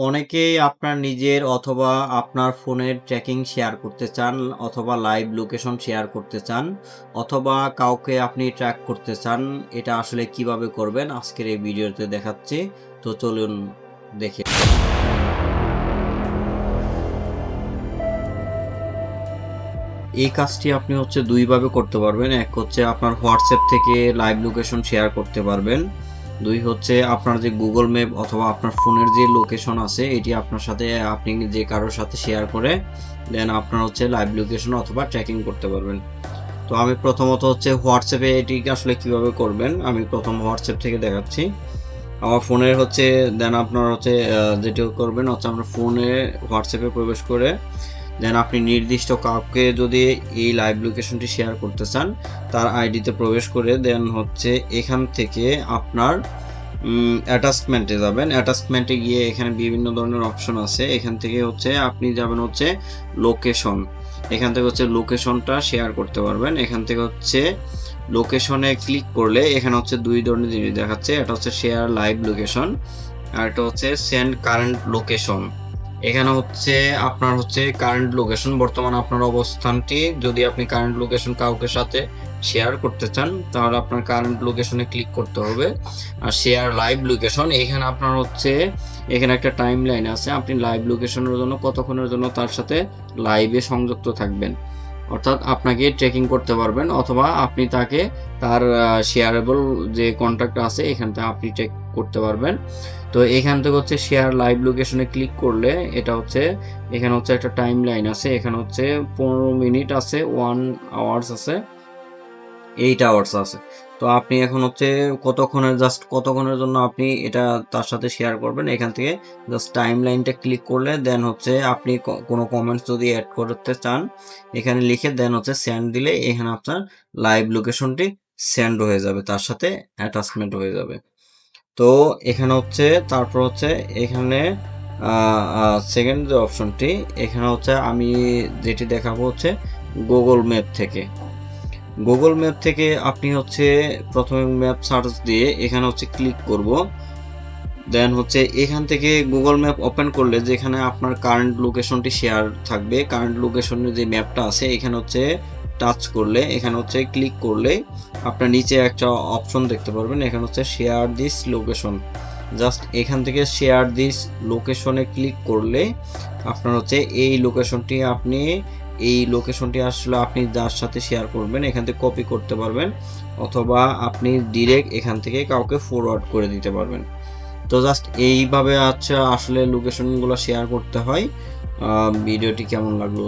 অনেকেই আপনার নিজের অথবা আপনার ফোনের ট্র্যাকিং শেয়ার করতে চান অথবা লাইভ লোকেশন শেয়ার করতে চান অথবা কাউকে আপনি ট্র্যাক করতে চান। এটা আসলে কিভাবে করবেন আজকের এই ভিডিওতে দেখাচ্ছি। তো চলুন দেখে। এই কাজটি আপনি দুইভাবে করতে পারবেন। এক হচ্ছে আপনার হোয়াটসঅ্যাপ থেকে লাইভ লোকেশন শেয়ার করতে পারবেন। দুই হচ্ছে আপনার যে গুগল ম্যাপ অথবা আপনার ফোনের যে লোকেশন আছে এটি আপনার সাথে আপনি যে কারোর সাথে শেয়ার করে দেন আপনার লাইভ লোকেশন অথবা ট্র্যাকিং করতে পারবেন। তো আমি প্রথমত হোয়াটসঅ্যাপে এটি আসলে কিভাবে করবেন আমি প্রথম হোয়াটসঅ্যাপ থেকে দেখাচ্ছি। আমার ফোনের দেন আপনার যেটা করবেন আপনার ফোনে হোয়াটসঅ্যাপে প্রবেশ করে দেন আপনি নির্দিষ্ট কাউকে যদি এই লাইভ লোকেশনটি শেয়ার করতে চান তার আইডিতে প্রবেশ করে দেন এখান থেকে আপনার অ্যাটাচমেন্টে যাবেন। অ্যাটাচমেন্টে গিয়ে এখানে বিভিন্ন ধরনের অপশন আছে। এখান থেকে আপনি যাবেন লোকেশন। এখান থেকে লোকেশনটা শেয়ার করতে পারবেন। এখান থেকে লোকেশনে ক্লিক করলে এখানে দুই ধরনের জিনিস দেখাচ্ছে। এটা শেয়ার লাইভ লোকেশন আর এটা সেন্ড কারেন্ট লোকেশন। এখানে আপনার কারেন্ট লোকেশন, বর্তমান আপনার অবস্থানটি যদি আপনি কারেন্ট লোকেশন কাউকে সাথে শেয়ার করতে চান তাহলে আপনার কারেন্ট লোকেশনে ক্লিক করতে হবে। আর শেয়ার লাইভ লোকেশন এখানে আপনার এখানে একটা টাইম লাইন আছে। আপনি লাইভ লোকেশনের জন্য কতক্ষণের জন্য তার সাথে লাইভে সংযুক্ত থাকবেন, অর্থাৎ আপনাকে ট্রেকিং করতে পারবেন অথবা আপনি তাকে তার শেয়ারেবল যে কন্ট্যাক্ট আছে এখান থেকে আপনি চেক করতে পারবেন। তো এখান থেকে শেয়ার লাইভ লোকেশনে ক্লিক করলে এটা এখানে একটা টাইম লাইন আছে। এখানে 15 মিনিট আছে, 1 আওয়ার্স আছে, 8 আওয়ার্স আছে। তো আপনি এখন কতক্ষণের জন্য আপনি এটা তার সাথে শেয়ার করবেন এখান থেকে জাস্ট টাইম লাইনটা ক্লিক করলে দেন আপনি কোনো কমেন্টস যদি অ্যাড করতে চান এখানে লিখে দেন সেন্ড দিলে এখানে আপনার লাইভ লোকেশনটি সেন্ড হয়ে যাবে, তার সাথে অ্যাটাচমেন্ট হয়ে যাবে। তো এখানে তারপর এখানে সেকেন্ড যে অপশনটি এখানে আমি যেটি দেখাবো গুগল ম্যাপ থেকে। গুগল ম্যাপ থেকে আপনি প্রথমে ম্যাপ সার্চ দিয়ে এখানে ক্লিক করব। দেন এখান থেকে গুগল ম্যাপ ওপেন করলে যেখানে আপনার কারেন্ট লোকেশনটি শেয়ার থাকবে, কারেন্ট লোকেশনের যে ম্যাপটা আছে এখানে টাচ করলে এখানে ক্লিক করলে আপনার নিচে একটা অপশন দেখতে পারবেন। এখানে শেয়ার দিস লোকেশন। জাস্ট এখান থেকে শেয়ার দিস লোকেশনে ক্লিক করলে আপনার এই লোকেশনটি আসলে আপনি যার সাথে শেয়ার করবেন এখান থেকে কপি করতে পারবেন অথবা আপনি ডিরেক্ট এখান থেকে কাউকে ফরওয়ার্ড করে দিতে পারবেন। তো জাস্ট এইভাবে আসলে লোকেশনগুলো শেয়ার করতে হয়। ভিডিওটি কেমন লাগলো